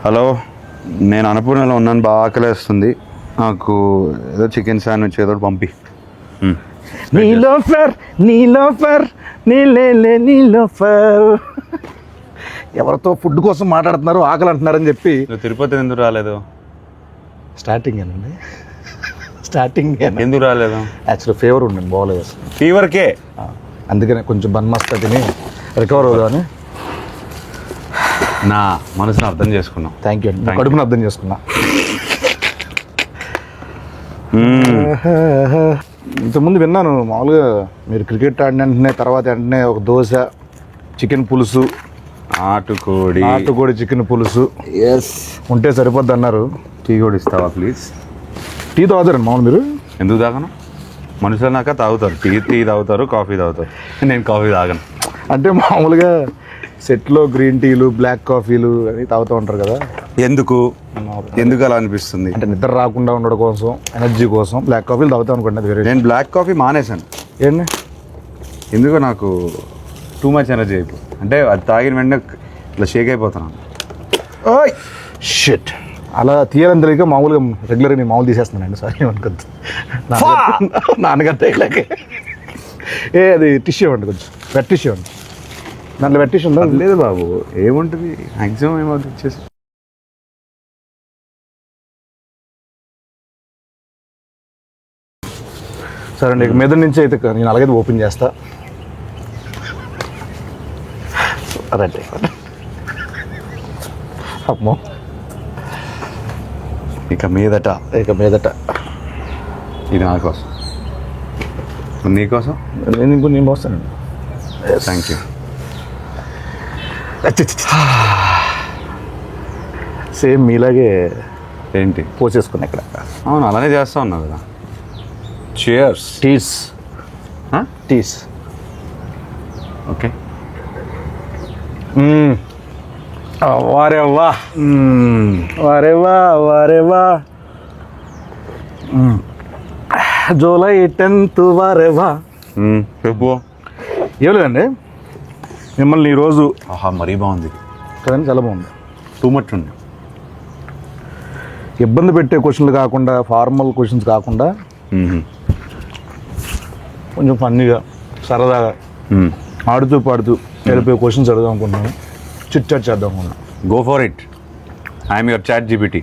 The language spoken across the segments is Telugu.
హలో, నేను అన్నపూర్ణలో ఉన్నాను, బాగా ఆకలేస్తుంది. నాకు ఏదో చికెన్ శాండ్విచ్ ఏదో పంపి. నీలోఫర్ నీలోఫర్ నీలోఫర్. ఎవరితో ఫుడ్ కోసం మాట్లాడుతున్నారు, ఆకలి అంటున్నారని చెప్పి. తిరుపతి ఎందుకు రాలేదు? స్టార్టింగ్ ఏనండి, స్టార్టింగ్ ఎందుకు రాలేదు? యాక్చువల్లీ ఫీవర్ ఉండండి, బాగోలేదు అసలు. ఫీవర్కే, అందుకనే కొంచెం బన్మస్తా తిని రికవర్ అవుదామని. నా మనసును అర్థం చేసుకున్నాం. థ్యాంక్ యూ అండి, కడుపును అర్థం చేసుకున్నా. ఇంతకుముందు విన్నాను మామూలుగా మీరు క్రికెట్ ఆడిన వెంటనే తర్వాత వెంటనే ఒక దోశ, చికెన్ పులుసు, నాటుకోడి చికెన్ పులుసు ఉంటే సరిపోద్ది అన్నారు. టీ కూడా ఇస్తావా ప్లీజ్? టీ తాగుతారండి మామూలు మీరు? ఎందుకు తాగను? మనుషులు నాక తాగుతారు, టీ తాగుతారు, కాఫీ తాగుతారు. నేను కాఫీ తాగను. అంటే మామూలుగా సెట్లో గ్రీన్ టీలు, బ్లాక్ కాఫీలు అని తాగుతూ ఉంటారు కదా, ఎందుకు అలా అనిపిస్తుంది? అంటే నిద్ర రాకుండా ఉండడం కోసం, ఎనర్జీ కోసం బ్లాక్ కాఫీలు తాగుతాం అనుకోండి. అది వేరే. నేను బ్లాక్ కాఫీ మానేశాను. ఏంటి? ఎందుకో నాకు టూ మచ్ ఎనర్జీ అయిపోయి, అంటే అది తాగిన వెంటనే ఇట్లా షేక్ అయిపోతున్నాను. ఓయ్ షిట్, అలా తీయాలని తెలియక మామూలుగా రెగ్యులర్గా నేను మామూలు తీసేస్తున్నానండి. సారీ అనుకోద్దు, నాన్నగారు తగ్గలేకే. అది టిష్యూ ఇవ్వండి, కొంచెం వెట్ టిష్యూ ఇవ్వండి. దాంట్లో వెట్ టిష్యూ ఉందా? లేదు బాబు, ఏముంటుంది మ్యాక్సిమం ఏమవుతుంది ఇచ్చేసి. సరే అండి, మీద నుంచి అయితే నేను అలాగైతే ఓపెన్ చేస్తా. రండి. అమ్మో, ఇక మీదట ఇది నా కోసం, నీకోసం. నేను పోస్తానండి. Thank you. సేమ్ మీలాగే ఏంటి పోసేసుకున్నా ఇక్కడ. అవును, అలానే చేస్తా ఉన్నావు కదా. చియర్స్. టీస్ ఓకే. వారేవా జూలై 10th వారేవా. చెప్పు. ఏం లేదండి, మిమ్మల్ని ఈరోజు ఆహా, మరీ బాగుంది కదండి, చాలా బాగుంది. టూ మచ్ ఉంది. ఇబ్బంది పెట్టే క్వశ్చన్లు కాకుండా, ఫార్మల్ క్వశ్చన్స్ కాకుండా కొంచెం ఫన్నీగా, సరదాగా, ఆడుతూ పాడుతూ వెళ్ళిపోయే క్వశ్చన్స్ అడుగుదాం అనుకుంటున్నాను. చిట్ చాట్ చేద్దాం అనుకున్నాను. Go for it. I'm your chat GPT.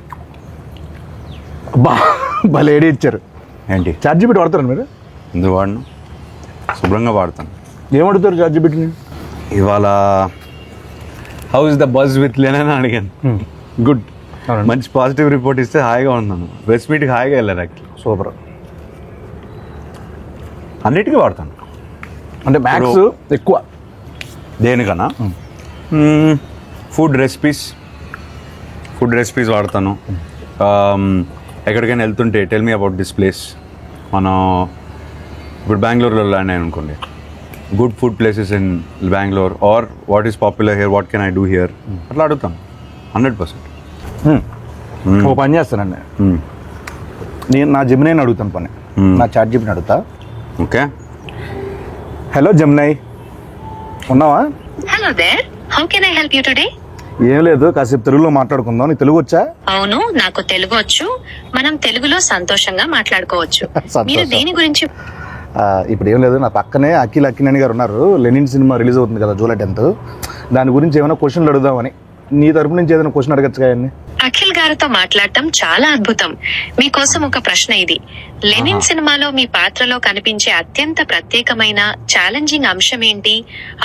భలే ఐడియా ఇచ్చారు. ఏంటి? చాట్ జీపీటీ వాడతారండి మీరు? ఎందుకు వాడను, శుభ్రంగా వాడతాను. ఏం అడుగుతారు చాట్ జీపీటీని? ఇవాళ how is the buzz with లెన్ అని అడిగాను. గుడ్, మంచి పాజిటివ్ రిపోర్ట్ ఇస్తే హాయిగా ఉన్నాను. ప్రెస్ మీట్కి హాయిగా వెళ్ళాను. Actually super. అన్నిటికీ వాడతాను. అంటే మ్యాథ్స్ ఎక్కువ దేనికన్నా ఫుడ్ రెసిపీస్ వాడతాను. ఎక్కడికైనా వెళ్తుంటే tell me about this place. మనం ఇప్పుడు బెంగళూరులో ల్యాండ్ అయ్యాను అనుకోండి, good food places in Bengaluru are what is popular here, what can I do here, అట్లా అడుగుతాను 100%. ఓ పని చేస్తానండి, నేను నా జెమినైని అడుగుతాను పని, నా చాట్ జీపీని అడుగుతా. ఓకే. హలో జెమినై, ఉన్నావా? Hello there, how can I help you today? ఏం లేదు, కాసేపు తెలుగులో మాట్లాడుకుందాం. నీకు తెలుగు వచ్చా? అవును, నాకు తెలుగు వచ్చు. మనం తెలుగులో సంతోషంగా మాట్లాడుకోవచ్చు. సంతోషం. మీరు దేని గురించి? ఇప్పుడు ఏం లేదు, నా పక్కనే అఖిల్ అక్కినేని గారు ఉన్నారు. లెనిన్ సినిమా రిలీజ్ అవుతుంది కదా జూలై 10th. దాని గురించి ఏమైనా క్వశ్చన్లు అడుగుదామని. నీ తరపు నుంచి ఏదైనా క్వశ్చన్ అడగచ్చు కదండి. అఖిల్ గారితో మాట్లాడటం చాలా అద్భుతం. మీకోసం ఒక ప్రశ్న ఇది. లెనిన్ సినిమాలో మీ పాత్రలో కనిపించే అత్యంత ప్రత్యేకమైన ఛాలెంజింగ్ అంశం ఏంటి?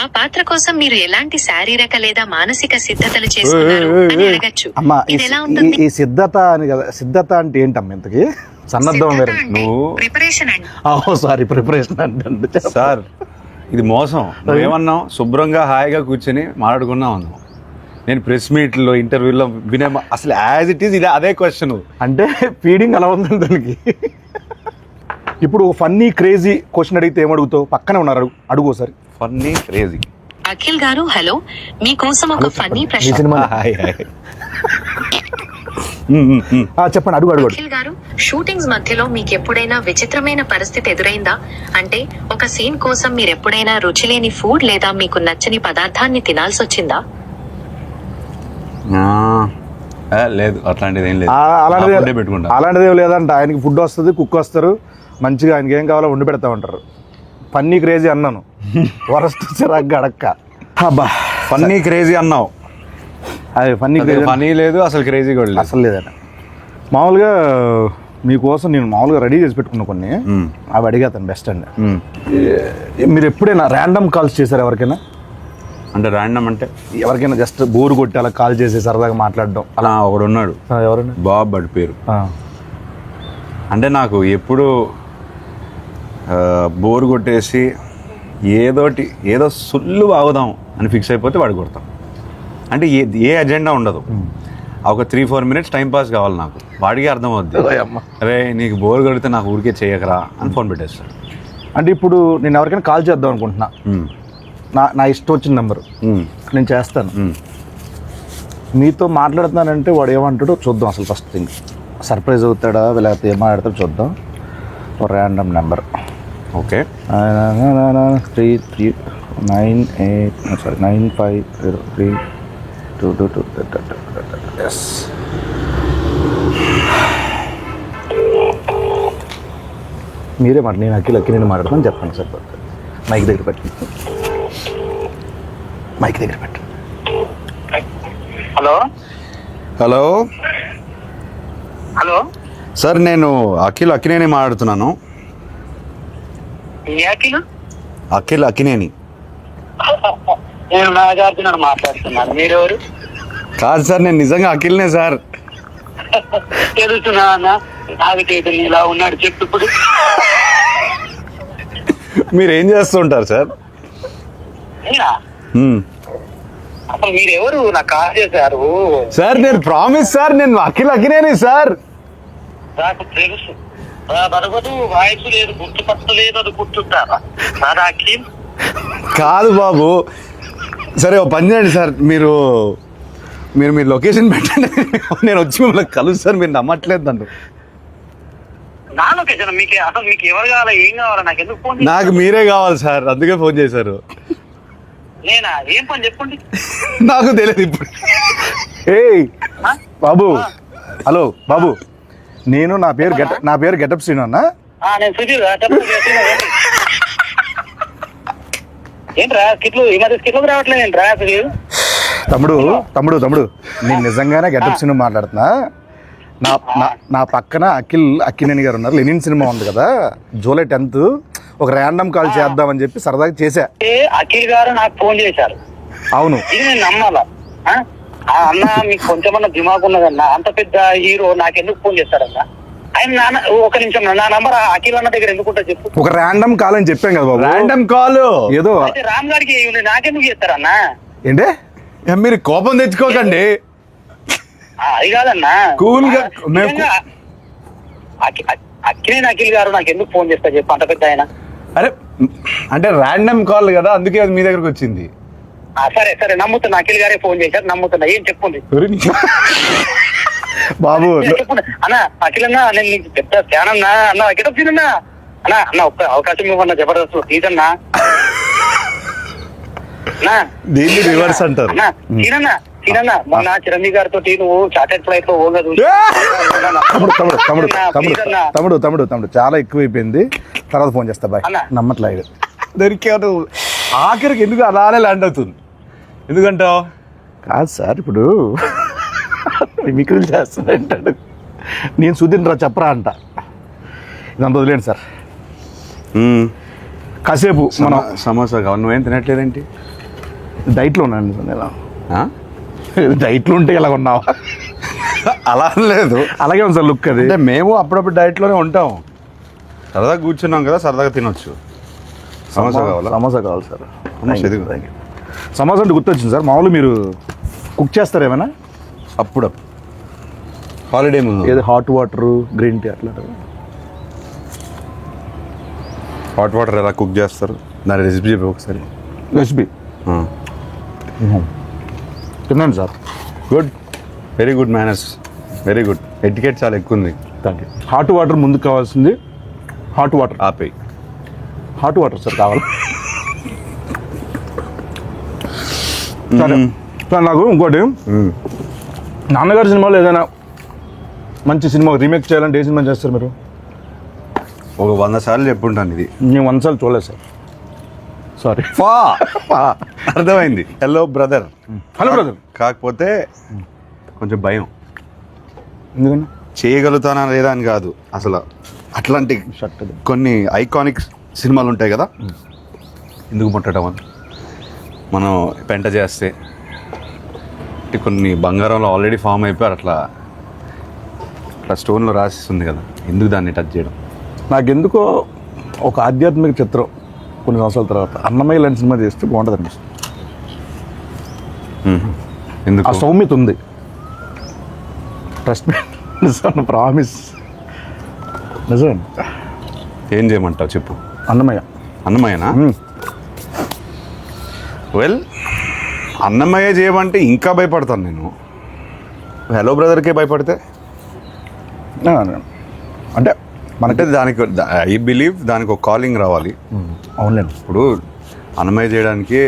ఆ పాత్ర కోసం మీరు ఎలాంటి శారీరక లేదా మానసిక సిద్ధతలు చేసుకున్నారు అని అడగచ్చు. అమ్మా, ఇది ఎలా ఉంటుంది? ఈ సిద్ధత అని కదా, సిద్ధత అంటే ఏంటమ్మా ఇంతకి? సన్నద్ధం వేరే. ప్రిపరేషన్ అండి. సారీ, ప్రిపరేషన్ అంటే సార్, ఇది మోసం. నువ్వేమన్నావు? శుభ్రంగా హాయిగా కూర్చొని మాట్లాడుకున్నావు అన్నావు. నేను ప్రెస్ మీట్లో, ఇంటర్వ్యూలో వినే అసలు యాజ్ ఇట్ ఈస్ ఇది అదే క్వశ్చన్. అంటే ఫీడింగ్ అలా ఉందండి దానికి. ఇప్పుడు ఫన్నీ క్రేజీ క్వశ్చన్ అడిగితే ఏమడుగుతావు? పక్కనే ఉన్నారు, అడుగు సార్. Funny crazy. అఖిల్ గారు హలో, మీకోసం ఒక ఫన్నీ ఈ ప్రశ్న. సినిమా చెప్పండి, అడుగు. అఖిల్ గారు, షూటింగ్స్ మధ్యలో మీకు ఎప్పుడైనా విచిత్రమైన పరిస్థితి ఎదురైందా? అంటే ఒక సీన్ కోసం మీరు ఎప్పుడైనా రుచిలేని ఫుడ్ లేదా మీకు నచ్చని పదార్థాన్ని తినాల్సి వచ్చిందా? లేదు అట్లాంటిది ఏం లేదు. అలాంటిది నా food ఏ పెట్టుకుంటా. అలాంటిది ఏం లేదంట. ఆయనకి ఫుడ్ వస్తుంది, కుక్ వస్తారు, మంచిగా ఆయనకి ఏం కావాలో వండి పెడతా ఉంటారు. పన్నీ క్రేజీ అన్నాను, వరస్ట్ చిరాగ్గా అడక్క. అబ్బా ఫన్నీ క్రేజీ అన్నావు, అది ఫన్నీ క్రేజీ ఫనీ లేదు అసలు, క్రేజీ కూడా లేదు. అసలు లేదట. మామూలుగా మీకోసం నేను మామూలుగా రెడీ చేసి పెట్టుకున్నా కొన్ని, అవి అడిగేతాను బెస్ట్ అండి. మీరు ఎప్పుడైనా ర్యాండమ్ కాల్స్ చేశారు ఎవరికైనా? అంటే ర్యాండమ్ అంటే ఎవరికైనా జస్ట్ బోర్ కొట్టి అలా కాల్ చేసి సరదాగా మాట్లాడడం? అలా ఒకడు ఉన్నాడు, ఎవరైనా? బాబ్ బడి పేరు. అంటే నాకు ఎప్పుడు బోర్ కొట్టేసి ఏదో సుల్లు బాగుదాం అని ఫిక్స్ అయిపోతే వాడు కొడతాం. అంటే ఏ అజెండా ఉండదు, ఒక 3-4 minutes టైం పాస్ కావాలి నాకు. వాడికి అర్థం అవుద్ది, అరే నీకు బోర్ కొడితే నాకు ఊరికే చేయకరా అని ఫోన్ పెట్టేస్తాడు. అంటే ఇప్పుడు నేను ఎవరికైనా కాల్ చేద్దాం అనుకుంటున్నా, నా ఇష్టం వచ్చిన నెంబరు నేను చేస్తాను. మీతో మాట్లాడుతున్నానంటే వాడు ఏమంటాడో చూద్దాం. అసలు ఫస్ట్ థింగ్ సర్ప్రైజ్ అవుతాడా లేకపోతే ఏం మాట్లాడతాడో చూద్దాం. Random number. ఓకే, 95032222. ఎస్, మీరే మాట. నేను అక్కి నేను మాట్లాడతాను, చెప్పండి సార్. మైక్ దగ్గర పెట్టండి, మైక్ దగ్గర పెట్టండి. హలో హలో హలో సార్, నేను అక్కినేని మాట్లాడుతున్నాను. అక్కినేని. నేను నాగార్జున మాట్లాడుతున్నాను. మీరెవరు? కాదు సార్, నేను నిజంగా అఖిల్నే సార్. తెలుసునా అన్న, నాగటేతు ఇలా ఉన్నాడు చెప్పు ఇప్పుడు. మీరు ఏం చేస్తుంటారు సార్? నేనా? అసలు మీరెవరు? నాకు కాల్ చేశారు సార్ నేను ప్రామిస్ సార్, నేను అఖినేని సార్. నాకు తెలుసు. బరగదు, వాయిస్ లేదు, గుర్తుపట్టలేదు, అది గుర్తుంటారా? సార్ అఖిల్ కాదు బాబు. సరే ఓ పని చేయండి సార్, మీరు మీ లొకేషన్ పెట్టండి, నేను వచ్చి మిమ్మల్ని కలుస్తాను. మీరు నమ్మట్లేదు నన్ను. నా లొకేషన్ మీకు అసలు మీకు ఎవరు కావాలా, ఏం కావాలా, నాకు ఎందుకు ఫోన్? నాకు మీరే కావాలి సార్, అందుకే ఫోన్ చేశారు. నేనా? ఏం పని చెప్పండి. నాకు తెలియదు ఇప్పుడు. ఏయ్ బాబు, హలో బాబు, నేను నా పేరు గెటప్ శ్రీను అన్న. నేను సుధీర్. ఏంట్రా స్కిట్లు ఈ మధ్య స్కిట్లకు రావట్లేదు ఏంట్రా సుధీర్? తమ్ముడు నేను నిజంగానే గెటప్ శ్రీను మాట్లాడుతున్నా. నా పక్కన అక్కినేని గారు ఉన్నారు. లెనిన్ సినిమా ఉంది కదా, జూలై 10th ఒక ర్యాండమ్ కాల్ చేద్దామని చెప్పి సరదాగా చేశా. అఖిల్ గారు నాకు ఫోన్ చేశారు. అవును, ఇది నేను నమ్మాలా? అన్న మీకు కొంచెమన్నా దిమాగ్ ఉన్నదన్నా, అంత పెద్ద హీరో నాకెందుకు ఫోన్ చేస్తారన్నా? ఆయన ఒక నిమిషం, నా నంబర్ అఖిల్ అన్న దగ్గర ఎందుకుంటా చెప్పు. ఒక ర్యాండమ్ కాల్ అని చెప్పాం కదా బాబు. ర్యాండమ్ కాల్ ఏదో రామ్ గారికి నాకెందుకు చేస్తారన్నా? ఏంటే మీరు కోపం తెచ్చుకోకండి, అది కాదన్నా. కూల్ గా. అఖిల్ గారు నాకు ఎందుకు ఫోన్ చేస్తారు చెప్పు, అంత పెద్ద ఆయన. అరే అంటే ర్యాండమ్ కాల్ కదా, అందుకే అది మీ దగ్గరకు వచ్చింది. సరే నమ్ముతున్నా, అఖిల్ గారే ఫోన్ చేశారు, నమ్ముతున్నా. ఏం చెప్పండి బాబు. చెప్పండి అన్న. అఖిల్ అన్నా, నేను నీకు పెద్ద ఫ్యాన్ అన్నా. అన్న గెటప్ అన్నా అన్న ఒక్క అవకాశం ఇవ్వన్నా, జబర్దస్త్ ప్లీజ్ అన్నా. దీన్ని రివర్స్ అంటారు. సీనన్నా, మొన్న చిరంజీవి గారితో నువ్వు చార్టెడ్ ఫ్లైట్ లో ఓగా చూసి. తమ్ముడు చాలా ఎక్కువైపోయింది, తర్వాత ఫోన్ చేస్తా బాయ్. నమ్మట్లేదు. దొరికాడు ఆఖరికి. ఎందుకు అలానే ల్యాండ్ అవుతుంది? ఎందుకంటావు? కాదు సార్, ఇప్పుడు మిమిక్రీలు చేస్తానంటాడు, నేను సుధీర్ రా చెప్పరా అంట. ఇదంతా వదిలేండి సార్. కాసేపు మనం సమోసా కావాలి. నువ్వేం తినట్లేదేంటి? డైట్లో ఉన్నాను నేను. డైట్లో ఉంటే ఇలా ఉన్నావా? అలా లేదు, అలాగే ఉంది సార్ లుక్. అది అంటే మేము అప్పుడప్పుడు డైట్లోనే ఉంటాం, సరదాగా కూర్చున్నాం కదా, సరదాగా తినొచ్చు. సమోసా కావాలా? సమోసా కావాలి సార్. Thank you. సమోసా అంటే గుర్తొచ్చింది సార్. మామూలు మీరు కుక్ చేస్తారు ఏమైనా? అప్పుడు హాలిడే ముందు ఏదో హాట్ వాటర్, గ్రీన్ టీ అట్లా. హాట్ వాటర్ ఎలా కుక్ చేస్తారు, దాని రెసిపీ చెప్పి ఒకసారి. రెసిపీ తిన్నాను sir. Good, very good manners, very good. Etiquette చాలా ఎక్కువ ఉంది. Thank you. హాట్ వాటర్ ముందుకు కావాల్సింది. హాట్ వాటర్ ఆపేయి. హాట్ వాటర్ సార్ కావాలి. సరే సార్, నాకు ఇంకోటి నాన్నగారి సినిమాలో ఏదైనా మంచి సినిమా రీమేక్ చేయాలంటే ఏ సినిమా చేస్తారు మీరు? ఒక 100 సార్లు చెప్పుంటాను ఇది. నేను 100 సార్లు చూడలేదు సార్. సారీ. అర్థమైంది. Hello brother. Hello brother. కాకపోతే కొంచెం భయం. ఎందుకన్నా? చేయగలుగుతానా లేదా అని కాదు, అసలు అట్లాంటి షర్ట్ కొన్ని ఐకానిక్ సినిమాలు ఉంటాయి కదా, ఎందుకు ముట్టడం అని మనం పెంట చేస్తే కొన్ని బంగారంలో ఆల్రెడీ ఫామ్ అయిపోయారు, అట్లా స్టోన్లో రాసిస్తుంది కదా, ఎందుకు దాన్ని టచ్ చేయడం? నాకెందుకో ఒక ఆధ్యాత్మిక చిత్రం కొన్ని సంవత్సరాల తర్వాత అన్నమయ్య లాంటి సినిమా చేస్తే బాగుంటుంది అనిపిస్తుంది. ఎందుకు? ఆ సౌమ్యత ఉంది. ట్రస్ట్ మీ, నిజం, ప్రామిస్, నిజం. ఏం చేయమంటావు చెప్పు. అన్నమయ్యనా? వెల్, అన్నమయ్య చేయమంటే ఇంకా భయపడతాను నేను. హలో బ్రదర్కే భయపడితే అంటే మనకి దానికి ఐ బిలీవ్ దానికి ఒక కాలింగ్ రావాలి. అవునండి. ఇప్పుడు అన్నమయ్య చేయడానికి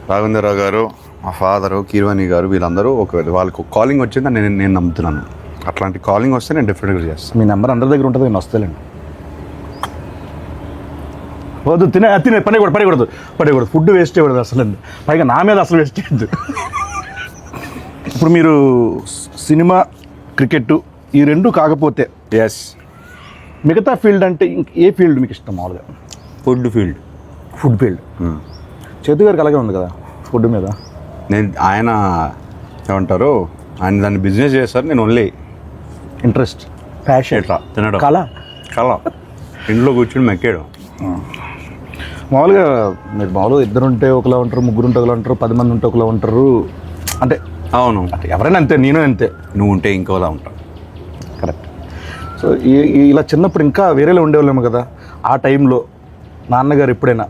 రాఘవేంద్రరావు గారు, మా ఫాదరు, కీరవాణి గారు, వీళ్ళందరూ వాళ్ళకి ఒక కాలింగ్ వచ్చిందని నేను నమ్ముతున్నాను. అట్లాంటి కాలింగ్ వస్తే నేను డెఫినెట్గా చేస్తాను. మీ నెంబర్ అందరి దగ్గర ఉంటుంది, నేను వస్తానండి. వద్దు, తినే పడకూడదు. ఫుడ్ వేస్ట్ చేయకూడదు అసలు. పైగా నా మీద అసలు వేస్ట్ చేయద్దు. ఇప్పుడు మీరు సినిమా, క్రికెట్ ఈ రెండు కాకపోతే ఎస్, మిగతా ఫీల్డ్ అంటే ఏ ఫీల్డ్ మీకు ఇష్టం మామూలుగా? Food field. చేతు గారికి అలాగే ఉంది కదా ఫుడ్ మీద. ఆయన ఏమంటారు, ఆయన దాన్ని బిజినెస్ చేస్తారు, నేను ఓన్లీ ఇంట్రెస్ట్, ప్యాషన్, ఎట్లా తినడం, కళ ఇంట్లో కూర్చుని మెక్కేయడం. మామూలుగా మీరు మామూలుగా 2 ఉంటే ఒకలా ఉంటారు, 3 ఉంటే ఒకలా ఉంటారు, 10 మంది ఉంటే ఒకలా ఉంటారు. అంటే అవును, అంటే ఎవరైనా అంతే, నేను అంతే. నువ్వు ఉంటే ఇంకోలా ఉంటావు. కరెక్ట్. సో ఇలా చిన్నప్పుడు ఇంకా వేరేలా ఉండేవాళ్ళేమో కదా. ఆ టైంలో నాన్నగారు ఎప్పుడైనా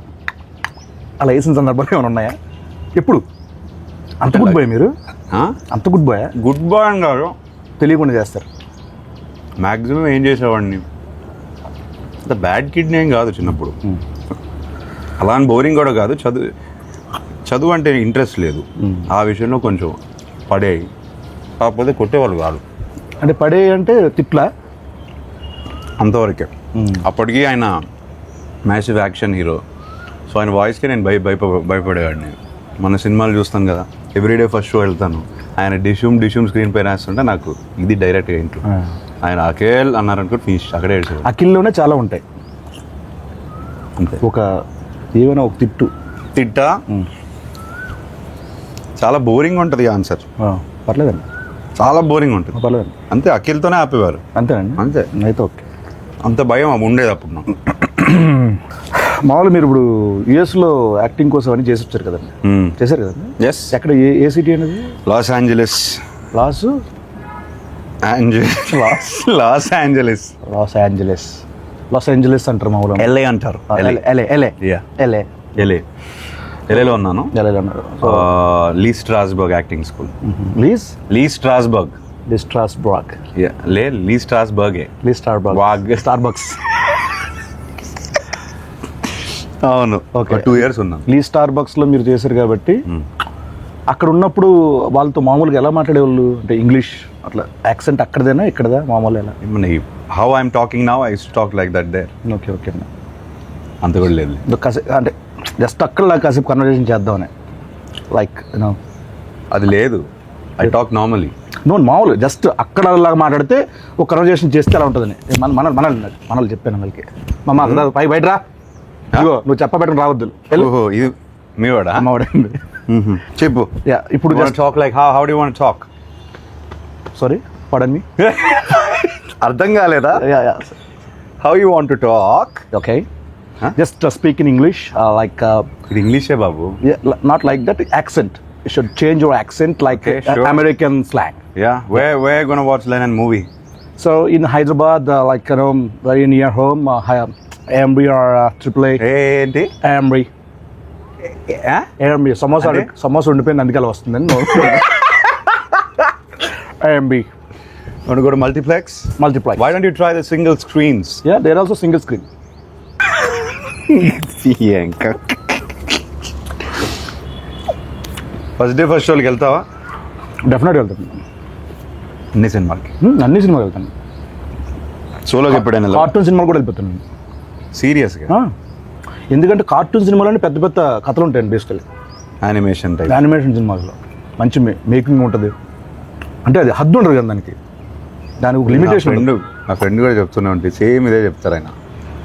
అలా వేసిన సందర్భాలు ఏమైనా ఉన్నాయా? ఎప్పుడు? అంత గుడ్ బాయ్ మీరు? అంత గుడ్ బాయ్? గుడ్ బాయ్ అని కాదు, తెలియకుండా చేస్తారు. మ్యాక్సిమం ఏం చేసేవాడిని, అంత బ్యాడ్ కిడ్నీ ఏం కాదు చిన్నప్పుడు. అలా అని బోరింగ్ కూడా కాదు. చదువు అంటే ఇంట్రెస్ట్ లేదు, ఆ విషయంలో కొంచెం పడేవి. కాకపోతే కొట్టేవాళ్ళు కాదు. అంటే పడే అంటే తిట్లా? అంతవరకే. అప్పటికి ఆయన మ్యాసివ్ యాక్షన్ హీరో, సో ఆయన వాయిస్కి నేను భయపడేవాడిని. మన సినిమాలు చూస్తాను కదా, ఎవ్రీడే ఫస్ట్ షో వెళ్తాను, ఆయన డిష్యూమ్ స్క్రీన్ పైన వేస్తుంటే నాకు ఇది డైరెక్ట్గా ఇంట్లో ఆయన అఖిల్ అన్నారనుకో ఫినిష్, అక్కడే ఏడ్చేవాడు. అఖిల్లోనే చాలా ఉంటాయి అంతే. ఏమైనా ఒక తిట్టా చాలా బోరింగ్ ఉంటుంది ఆన్సర్. పర్లేదండి, చాలా బోరింగ్ ఉంటుంది. పర్లేదండి. అంతే, అఖిల్తోనే ఆపేవారు. అంతేనండి. అంతే. అయితే ఓకే. అంత భయం ఉండేది అప్పుడు నాకు. మామూలు మీరు ఇప్పుడు యుఎస్లో యాక్టింగ్ కోసం అని చేసి వచ్చారు కదండి, చేశారు కదండి. ఎస్. ఎక్కడ, ఏ సిటీ అనేది? Los Angeles. లాస్ ఏంజలస్ అంటారు మామూలు. ఎల్ఏ అంటారు. ఎల్ఏలో ఉన్నాను. లీ స్ట్రాస్బర్గ్ యాక్టింగ్ స్కూల్. లీ స్ట్రాస్బర్గ్. స్టార్బక్స్. అవును, ఓకే. 2 years ఉన్నాను. లీ స్టార్బక్స్లో మీరు చేశారు కాబట్టి అక్కడ ఉన్నప్పుడు వాళ్ళతో మామూలుగా ఎలా మాట్లాడేవాళ్ళు? అంటే ఇంగ్లీష్ అట్లా యాక్సెంట్ అక్కడదేనా ఇక్కడదా మామూలు ఎలా? How I'm talking now, I use to talk like that there. Okay okay. అంత కూడా లేదు. అంటే జస్ట్ అక్కడ కాసేపు కన్వర్జేషన్ చేద్దామని, లైక్ యూనో అది లేదు. I talk normally. మామూలు జస్ట్ అక్కడ లాగా మాట్లాడితే ఒక కన్వర్జేషన్ చేస్తే అలా ఉంటుందని మనల్ని చెప్పాను వాళ్ళకి. మమ్మ బయట రా, నువ్వు చెప్పబెట్టడం రావద్దు. ఇది మీ వాడా? అమ్మవాడండి. చెప్పు. ఇప్పుడు talk like how do you want talk? Sorry, pardon me. అర్థం కాలేదా? How you want to talk? Okay, just speak in English, like ఇది ఇంగ్లీషే బాబు. Not like that accent. You should change your accent like American slang. Yeah, where you gonna watch Lennon movie? So in Hyderabad, like very near home, Amri or AAA. ఏంటి Amri? Amri. Samosa ఉండిపోయింది అందుకే అలా వస్తుందని. Amri. Want to go to multiplex? Why don't you try the single screens? Yeah, there are also single screen. First day first షోకి వెళ్తావా? డెఫినెట్గా వెళ్తాను. అన్ని సినిమాలకి. అన్ని సినిమాలు వెళ్తాను. సోలోకి ఎప్పుడైనా కార్టూన్ సినిమాలు కూడా వెళ్ళిపోతాను. సీరియస్గా? ఎందుకంటే కార్టూన్ సినిమాలు పెద్ద పెద్ద కథలు ఉంటాయండి బేసికలీ. Animation type. యానిమేషన్ సినిమాల్లో మంచి మేకింగ్ ఉంటుంది. అంటే అది హద్దు ఉండదు కదా దానికి ఒక లిమిటేషన్. నా ఫ్రెండ్ కూడా చెప్తూనే ఉంటుంది, సేమ్ ఇదే చెప్తారు ఆయన.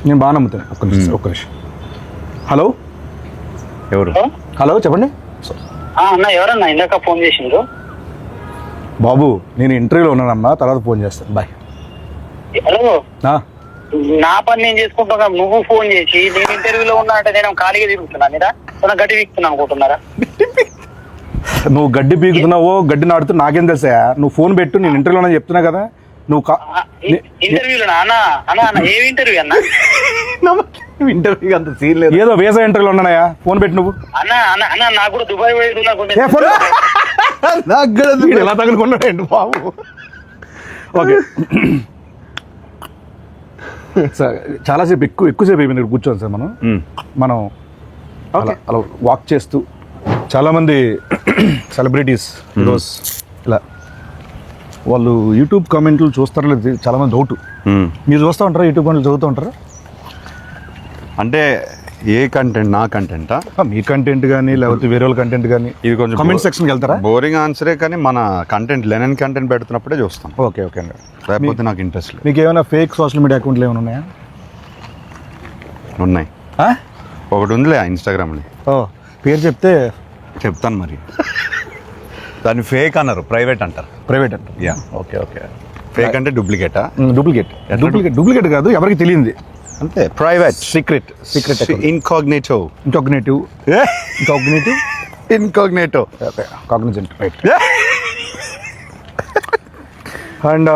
నేను బాగా నమ్ముతాను. ఒక్క నిమిషం. హలో ఎవరు? హలో చెప్పండి. అన్న ఎవరన్నా ఇందాక ఫోన్ చేసిండ్రు? బాబు నేను ఇంటర్వ్యూలో ఉన్నానమ్మా, తర్వాత ఫోన్ చేస్తాను. బాయ్. హలో, నా పని నేను చేసుకుంటున్నా, నువ్వు ఫోన్ చేసి నేను ఇంటర్వ్యూలో ఉన్నా అంటే నేను ఖాళీగా తిరుగుతున్నా మీద గడ్డి వీక్తున్నా అనుకుంటున్నారా? నువ్వు గడ్డి పీకుతున్నావో గడ్డి నాడుతూ నాకేం తెలుసా? నువ్వు ఫోన్ పెట్టు, నేను ఇంటర్వ్యూలో చెప్తున్నా కదా. నువ్వు ఇంటర్వ్యూలో అన్న ఏమి ఇంటర్వ్యూ అన్న? ఇంటర్వ్యూ అంత సీన్ లేదు, ఏదో వేసా ఇంటర్వ్యూలో ఉన్నాయా. ఫోన్ పెట్టు నువ్వు. అన్న నాకు కూడా దుబాయ్ ఎలా తగులుకున్నాడండి బాబు. ఓకే సార్, చాలాసేపు ఎక్కువసేపు అయిపోయింది ఇక్కడ కూర్చోండి సార్. మనం అలా వాక్ చేస్తూ చాలామంది సెలబ్రిటీస్ ఈరోజు ఇలా వాళ్ళు యూట్యూబ్ కామెంట్లు చూస్తారో లేదు చాలామంది డౌట్. మీరు చూస్తూ ఉంటారా యూట్యూబ్ కామెంట్లు చదువుతూ ఉంటారా? అంటే ఏ కంటెంట్? నా కంటెంటా? మీ కంటెంట్ కానీ లేకపోతే వేరే వాళ్ళ కంటెంట్ కానీ? ఇది కొంచెం కామెంట్ సెక్షన్కి వెళ్తారా? బోరింగ్ ఆన్సరే, కానీ మన కంటెంట్ లెనెన్ కంటెంట్ పెడుతున్నప్పుడే చూస్తాం. ఓకే ఓకే అండి. లేకపోతే నాకు ఇంట్రెస్ట్ లేదు. మీకు ఏమైనా ఫేక్ సోషల్ మీడియా అకౌంట్లు ఏమైనా ఉన్నాయా? ఉన్నాయి. ఒకటి ఉందిలే ఇన్స్టాగ్రామ్లో. పేరు చెప్తే చెప్తాను మరి. దాన్ని ఫేక్ అన్నారు, ప్రైవేట్ అంటారు. ప్రైవేట్ అంటారు. యా. Okay okay. ఫేక్ అంటే డూప్లికేటా? డూప్లికేట్ కాదు, ఎవరికి తెలియంది అంతే. Private, secret incognito. Okay, Cognizant, right. And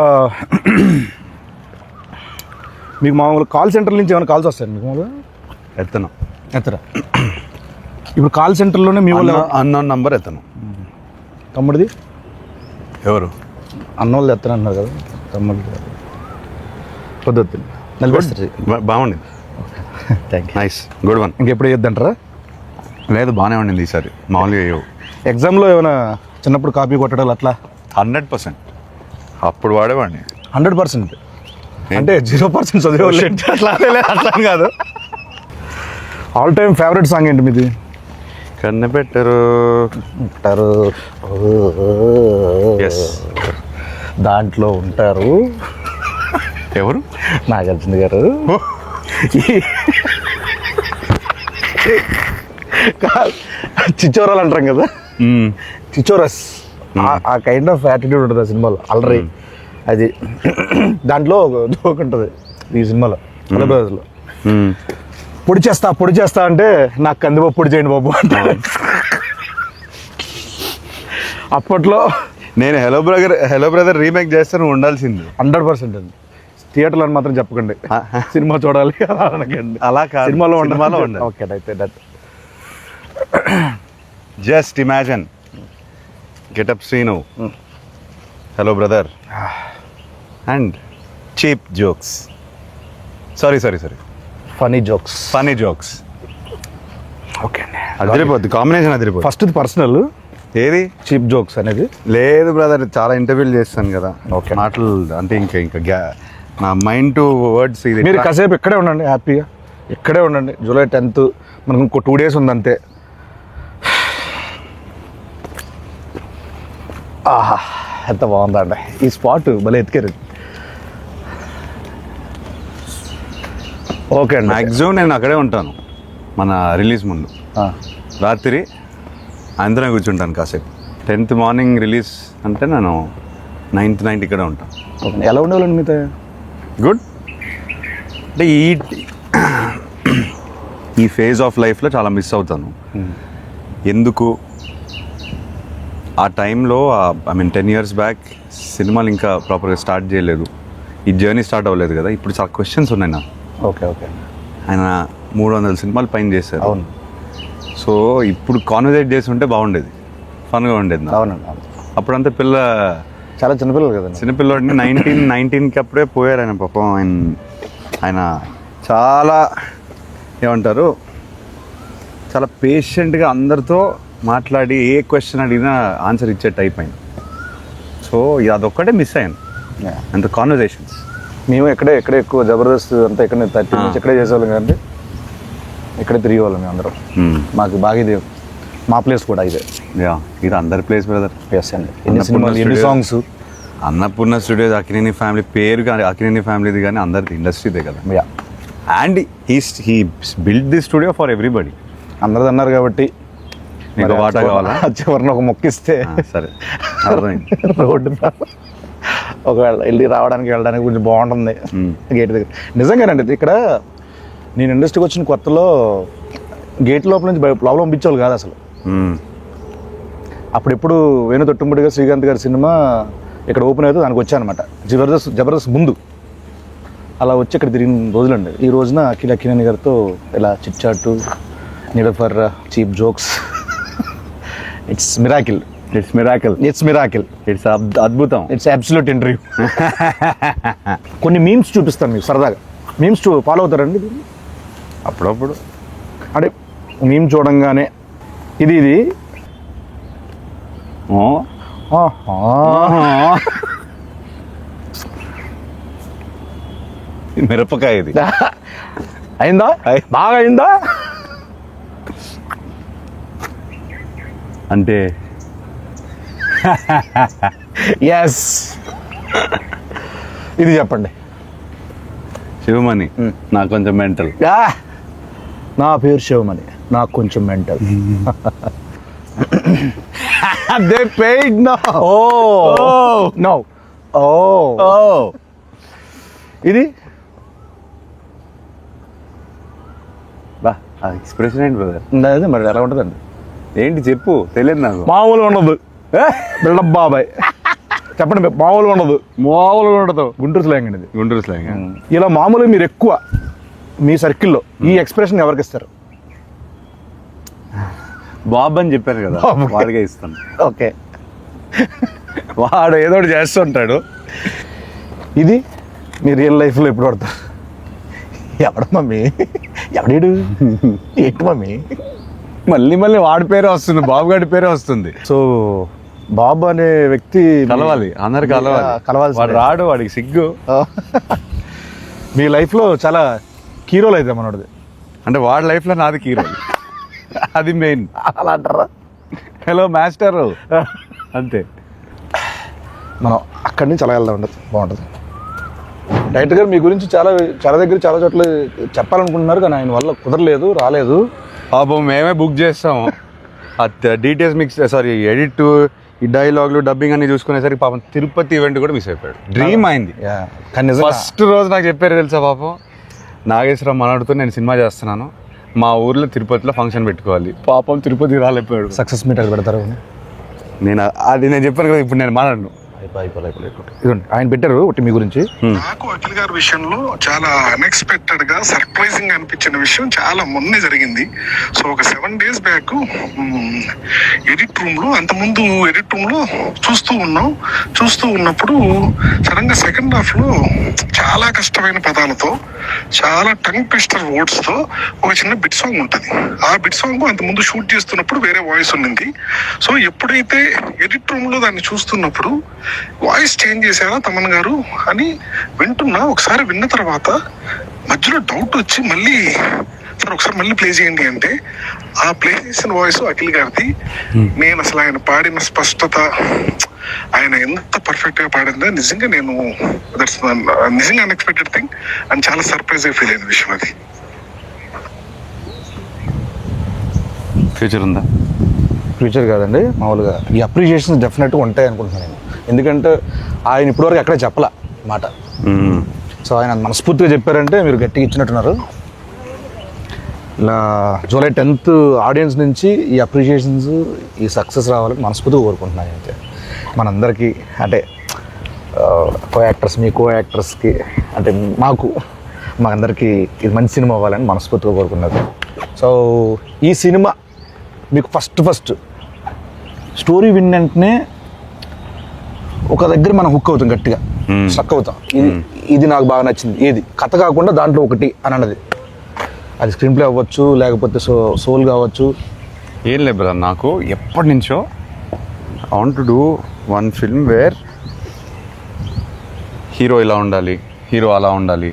మీకు మామూలు కాల్ సెంటర్ నుంచి ఏమైనా కాల్స్ వస్తాయండి మీకు? మామూలుగా ఎత్తరా? ఇప్పుడు కాల్ సెంటర్లోనే మీ వాళ్ళు అన్నోన్ నంబర్ ఎత్తను. తమ్ముడిది ఎవరు? అన్నోళ్ళు ఎత్తను అన్నారు కదా, తమ్ముడిది పొద్దు బాగుండింది. Thank you. Nice, good one. ఇంకెప్పుడు వేయద్దంటారా? లేదు, బాగానే ఉండింది ఈసారి. మామూలుగా ఎగ్జామ్లో ఏమైనా చిన్నప్పుడు కాపీ కొట్టడాలు అట్లా? 100%. అప్పుడు వాడేవాడిని 100%. అంటే 0% చదివేవాళ్ళు అట్లా కాదు. ఆల్ టైమ్ ఫేవరెట్ సాంగ్ ఏంటి మీది? కన్నెపెట్టరు. దాంట్లో ఉంటారు ఎవరు? నాగార్జున గారు. చిచ్చోరాలు అంటాం కదా, చిచ్చోరస్, ఆ కైండ్ ఆఫ్ యాటిట్యూడ్ ఉంటుంది ఆ సినిమాలో. అలరి అది దాంట్లో జోక్ ఉంటుంది ఈ సినిమాలో. లో పొడి చేస్తా అంటే నాకు కందిపప్పు పొడి చేయండి బాబు అంటే. అప్పట్లో నేను హలో బ్రదర్ రీమేక్ చేస్తే నువ్వు ఉండాల్సింది. 100% అండి. థియేటర్లో అని మాత్రం చెప్పకండి, సినిమా చూడాలి అనకండి. అలా కాదు, సినిమాలో ఉండాలి. ఓకే, అయితే that. Just imagine getup Srinu, hello brother, and cheap jokes. Sorry funny jokes. Okay అండి, అదిరిపోద్ది కాంబినేషన్, అదిరిపోద్ది. ఫస్ట్ పర్సనల్ ఏది చీప్ జోక్స్ అనేది? లేదు బ్రదర్, చాలా ఇంటర్వ్యూలు చేస్తాను కదా. ఓకే, మాటలు అంటే ఇంకా నా మైండ్ టు వర్డ్స్. ఇది మీరు కాసేపు ఇక్కడే ఉండండి, హ్యాపీగా ఇక్కడే ఉండండి. జూలై 10th మనకు ఇంకో 2 days ఉంది అంతే. ఆహా, ఎంత బాగుందండి ఈ స్పాట్, భలే ఎత్తికారు. ఓకే అండి, మ్యాక్సిమం నేను అక్కడే ఉంటాను. మన రిలీజ్ ముందు రాత్రి అందరం కూర్చుంటాను కాసేపు. 10th మార్నింగ్ రిలీజ్ అంటే నేను 9th నైట్ ఇక్కడే ఉంటాను. ఎలా ఉండేవాళ్ళండి మీతో? గుడ్. అంటే ఈ ఫేజ్ ఆఫ్ లైఫ్లో చాలా మిస్ అవుతాను. ఎందుకు ఆ టైంలో, ఐ మీన్ 10 years బ్యాక్ సినిమాలు ఇంకా ప్రాపర్గా స్టార్ట్ చేయలేదు, ఈ జర్నీ స్టార్ట్ అవ్వలేదు కదా. ఇప్పుడు చాలా క్వశ్చన్స్ ఉన్నాయి నాకు. ఓకే ఆయన 300 సినిమాలు పైన చేశారు. అవును. సో ఇప్పుడు కాన్వర్సేట్ చేసి ఉంటే బాగుండేది, ఫన్గా ఉండేది. అవునండి. అప్పుడంతా చాలా చిన్నపిల్లలు కదండి. చిన్నపిల్లవాడిని 19 అప్పుడే పోయారు ఆయన. పాపం ఆయన చాలా ఏమంటారు, చాలా పేషెంట్గా అందరితో మాట్లాడి ఏ క్వశ్చన్ అడిగినా ఆన్సర్ ఇచ్చే టైప్ ఆయన. సో సో అదొక్కటే మిస్ అయ్యాను, అంత కాన్వర్జేషన్స్. మేము ఎక్కడే ఎక్కువ జబర్దస్త్ అంతా ఇక్కడ 30 నుంచి ఎక్కడే చేసేవాళ్ళం కానీ ఇక్కడే తిరిగేవాళ్ళం మేము అందరం. మాకు బాగా ఇది మా ప్లేస్ కూడా ఇదే. యా, ఇది అందరి ప్లేస్ బ్రదర్. ఎస్ అండి. ఎన్ని సినిమాలు, ఎన్ని songs. Annapurna studios, Akkineni family పేరు కానీ అక్కినేని ఫ్యామిలీది కానీ అందరిది ఇండస్ట్రీదే కదా. Yeah, and he build the studio for everybody. అందరూ అన్నారు కాబట్టి నీకు వాటా కావాలా? చివరిని ఒక మొక్కిస్తే సరే, అర్థమైంది. రోడ్డు ఒకవేళ వెళ్ళడానికి కొంచెం బాగుంటుంది గేట్ దగ్గర. నిజంగానండి, ఇక్కడ నేను ఇండస్ట్రీకి వచ్చిన కొత్తలో గేట్ లోపల నుంచి లోపల పంపించేవాళ్ళు కాదు అసలు. అప్పుడెప్పుడు వేణు తొట్టుముడిగా శ్రీకాంత్ గారి సినిమా ఇక్కడ ఓపెన్ అయితే దానికి వచ్చానమాట, జబర్దస్త్ ముందు. అలా వచ్చి ఇక్కడ తిరిగిన రోజులండి. ఈ రోజున అక్కినేని గారితో ఇలా chitchat, neither for cheap jokes. It's miracle. It's అద్భుతం. It's absolute interview. కొన్ని మీమ్స్ చూపిస్తాను మీకు సరదాగా. మీమ్స్ ఫాలో అవుతారండి అప్పుడప్పుడు? అంటే మీమ్ చూడంగానే ఇది మిరపకాయ ఇది అయిందా, బాగా అయిందా అంటే ఎస్. ఇది చెప్పండి. శివమణి, నాకు కొంచెం మెంటల్. నా పేరు శివమణి, నాకు కొంచెం mental. They paid now. No. ఇది బా, ఎక్స్ప్రెషన్ ఏంటి బ్రదర్? అదే మరి ఎలా ఉంటుందండి? ఏంటి చెప్పు, తెలియదు నాకు. మామూలుగా ఉండదు బిల్డప్ బాబాయ్. చెప్పండి, మామూలుగా ఉండదు. గుంటూరు స్లాంగ్ అండి ఇది. గుంటూరు స్లాంగ్. ఇలా మామూలుగా మీరు ఎక్కువ మీ సర్కిల్లో ఈ ఎక్స్ప్రెషన్ ఎవరికి ఇస్తారు? బాబు అని చెప్పారు కదా, వాడిగా ఇస్తాను. ఓకే, వాడు ఏదో ఒకటి చేస్తుంటాడు. ఇది మీ రియల్ లైఫ్లో ఎప్పుడు పడతారు? ఎవడ మమ్మీ, ఎవడేడు, ఏంటి మమ్మీ? మళ్ళీ వాడి పేరే వస్తుంది, బాబు గారి పేరే వస్తుంది. సో బాబు అనే వ్యక్తి కలవాలి, అందరు కలవాలి. వాడు రాడు, వాడికి సిగ్గు. మీ లైఫ్లో చాలా కీరోలు అయితే మనోడిది. అంటే వాడి లైఫ్లో నాది కీరో, అది మెయిన్. అలా అంటారా? హలో మాస్టర్ అంతే. మనం అక్కడి నుంచి అలా వెళ్దాం, ఉండదు, బాగుంటుంది. డైరెక్టర్ గారు మీ గురించి చాలా దగ్గర చాలా చోట్ల చెప్పాలనుకుంటున్నారు, కానీ ఆయన వల్ల కుదరలేదు, రాలేదు. పాపం మేమే బుక్ చేస్తాము. డీటెయిల్స్ మిక్స్, సారీ ఎడిట్, ఈ డైలాగులు, డబ్బింగ్ అన్ని చూసుకునేసరికి పాపం తిరుపతి ఈవెంట్ కూడా మిస్ అయిపోయాడు. డ్రీమ్ అయింది. ఫస్ట్ రోజు నాకు చెప్పారు తెలుసా, పాపం నాగేశ్వరరావు మనోడితో నేను సినిమా చేస్తున్నాను, మా ఊర్లో తిరుపతిలో ఫంక్షన్ పెట్టుకోవాలి. పాపం తిరుపతి రాలేకపోయాడు. సక్సెస్ మీట్ అక్కడ పెడతారు. నేను చెప్పాను కదా, ఇప్పుడు నేను మాట్లాడను. ఇదండి ఆయన పెట్టారు ఒకటి మీ గురించి. నాకు అఖిల్ గారి విషయంలో చాలా అన్ఎక్స్పెక్టెడ్ గా సర్ప్రైజింగ్ అనిపించిన విషయం చాలా మొన్నే జరిగింది. సో ఒక 7 days బ్యాక్ ఎడిట్ రూమ్ లో, అంతకుముందు ఎడిట్ రూమ్ లో చూస్తూ ఉన్నప్పుడు సడన్ గా సెకండ్ హాఫ్ లో చాలా కష్టమైన పదాలతో, చాలా టంగ్ ట్విస్టర్ వర్డ్స్ తో ఒక చిన్న బిట్ సాంగ్ ఉంటుంది. ఆ బిట్ సాంగ్ అంతకుముందు షూట్ చేస్తున్నప్పుడు వేరే వాయిస్ ఉండింది. సో ఎప్పుడైతే ఎడిట్ రూమ్ లో దాన్ని చూస్తున్నప్పుడు వాయిస్ చేంజ్ చేశారా తమన్ గారు అని వింటున్నా. ఒకసారి విన్న తర్వాత మధ్యలో డౌట్ వచ్చి మళ్ళీ సార్ ఒకసారి మళ్ళీ ప్లే చేయండి అంటే, ఆ ప్లే చేసిన వాయిస్ అఖిల్ గారిది. నేను అసలు ఆయన పాడిన స్పష్టత, ఆయన ఎంత పర్ఫెక్ట్ గా పాడిందో నిజంగా నేను నిజంగా అన్ఎక్స్పెక్టెడ్ థింగ్ అండ్ చాలా సర్ప్రైజ్ గా ఫీల్ అయిన విషయం అది. ఫ్యూచర్ ఉందా? ఫ్యూచర్ కాదండి, మామూలుగా ఈ అప్రిషియేషన్స్ డెఫినెట్గా ఉంటాయి అనుకుంటున్నాను నేను. ఎందుకంటే ఆయన ఇప్పటివరకు ఎక్కడ చెప్పలా మాట. సో ఆయన మనస్ఫూర్తిగా చెప్పారంటే మీరు గట్టిగా ఇచ్చినట్టున్నారు. ఇలా July 10th ఆడియన్స్ నుంచి ఈ అప్రిషియేషన్స్, ఈ సక్సెస్ రావాలని మనస్ఫూర్తిగా కోరుకుంటున్నాను అయితే మనందరికీ. అంటే కో యాక్టర్స్కి అంటే మా అందరికీ ఇది మంచి సినిమా అవ్వాలని మనస్ఫూర్తిగా కోరుకున్నారు. సో ఈ సినిమా మీకు ఫస్ట్ స్టోరీ విన్నంటనే ఒక దగ్గర మనం హుక్ అవుతాం, గట్టిగా స్ట్రక్ అవుతాం. ఇది నాకు బాగా నచ్చింది, ఏది కథ కాకుండా దాంట్లో ఒకటి అని అన్నది. అది స్క్రీన్ ప్లే అవ్వచ్చు, లేకపోతే సోల్ కావచ్చు. ఏం లేదు బ్రదర్, నాకు ఎప్పటి నుంచో I want to do one film where hero ఇలా ఉండాలి, హీరో అలా ఉండాలి,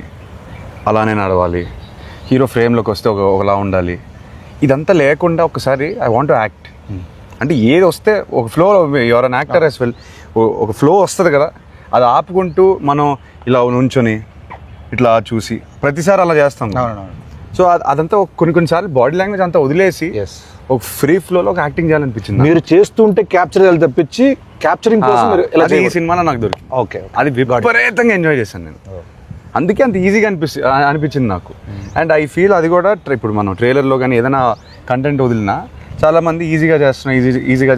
అలానే నడవాలి, హీరో ఫ్రేమ్లోకి వస్తే ఒకలా ఉండాలి. ఇదంతా లేకుండా ఒకసారి ఐ వాంట్ టు యాక్ట్ అంటే ఏది వస్తే ఒక flow, your an actor as well, ఒక ఫ్లో వస్తుంది కదా, అది ఆపుకుంటూ మనం ఇలా నుంచొని ఇట్లా చూసి ప్రతిసారి అలా చేస్తాం. సో అదంతా కొన్నిసార్లు బాడీ లాంగ్వేజ్ అంతా వదిలేసి ఒక ఫ్రీ ఫ్లోలో ఒక యాక్టింగ్ చేయాలనిపించింది. మీరు చేస్తుంటే క్యాప్చర్ చేయాలి తప్పించి క్యాప్చరింగ్ కోసం మీరు ఇలా అది ఈ సినిమాలో నాకు దొరికింది. ఓకే, అది విపరీతంగా ఎంజాయ్ చేశాను నేను. అందుకే అంత ఈజీగా అనిపించింది నాకు. అండ్ ఐ ఫీల్ అది కూడా ఇప్పుడు మనం ట్రైలర్లో కానీ ఏదైనా కంటెంట్ వదిలినా చాలామంది ఈజీగా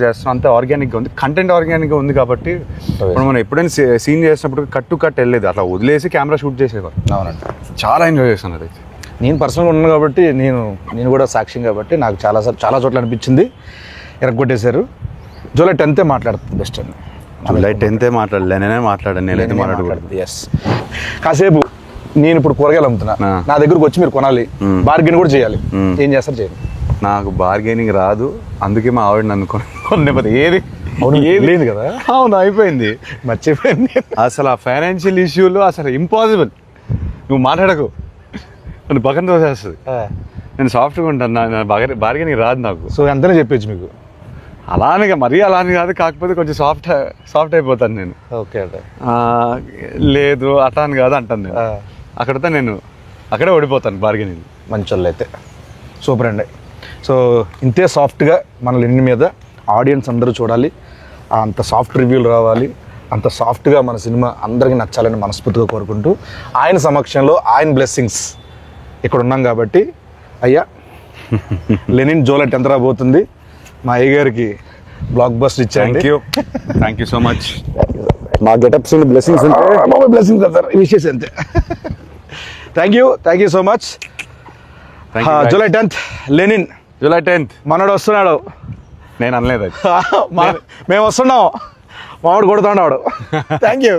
చేస్తున్నాం అంత ఆర్గానిక్గా ఉంది. కంటెంట్ ఆర్గానిక్గా ఉంది కాబట్టి ఇప్పుడు మనం ఎప్పుడైనా సీన్ చేసినప్పుడు కట్ టు కట్ వెళ్ళేది, అట్లా వదిలేసి కెమెరా షూట్ చేసేవారు. అవునండి, చాలా ఎంజాయ్ చేశాను అది. నేను పర్సనల్గా ఉన్నాను కాబట్టి నేను కూడా సాక్ష్యం కాబట్టి నాకు చాలా చోట్ల అనిపించింది. ఎరగొట్టేశారు. జూలై 10th మాట్లాడుతుంది బెస్ట్ అండి. జూలై 10th మాట్లాడలే, నేనే మాట్లాడాను. నేనైతే మాట్లాడకూడదు. ఎస్, కాసేపు నేను ఇప్పుడు కూరగాయలు అమ్ముతున్నా, నా దగ్గరకు వచ్చి మీరు కొనాలి, బార్గెన్ కూడా చేయాలి. ఏం చేస్తారు? చేయండి. నాకు బార్గెనింగ్ రాదు, అందుకే మా ఆవిడ నన్ను కొనలేకపోతే ఏది లేదు కదా. అవును, అయిపోయింది, మర్చిపోయింది. అసలు ఆ ఫైనాన్షియల్ ఇష్యూలు అసలు ఇంపాసిబుల్. నువ్వు మాట్లాడకు, నన్ను పక్కన తోసేస్తుంది. నేను సాఫ్ట్గా ఉంటాను, నా బార్గెనింగ్ రాదు నాకు. సో ఎంతనే చెప్పచ్చు మీకు? అలానే మరీ అలానే కాదు, కాకపోతే కొంచెం సాఫ్ట్ అయిపోతాను నేను. ఓకే అంటే లేదు అట్లా అని కాదు అంటాను నేను. అక్కడితో నేను అక్కడే ఓడిపోతాను బార్గెనింగ్. మంచి వాళ్ళు అయితే సూపర్ అండి. సో ఇంతే సాఫ్ట్గా మన లెనిన్ మీద ఆడియన్స్ అందరూ చూడాలి, అంత సాఫ్ట్ రివ్యూలు రావాలి, అంత సాఫ్ట్గా మన సినిమా అందరికీ నచ్చాలని మనస్ఫూర్తిగా కోరుకుంటూ ఆయన సమక్షంలో ఆయన బ్లెస్సింగ్స్ ఇక్కడ ఉన్నాం కాబట్టి అయ్యా లెనిన్ జూలై 10th రాబోతుంది. మా అయ్య గారికి బ్లాక్ బస్టర్ ఇచ్చాను. Thank you so much. మా గెటప్స్ బ్లెస్సింగ్స్ ఉంటే బ్లెస్సింగ్స్ అంటారు, విషెస్ అంతే. Thank you so much. July 10th Lenin, July 10th మనోడు వస్తున్నాడు. నేను అనలేదు, మేము వస్తున్నాం, మావాడు కొడుతున్నాడు. Thank you.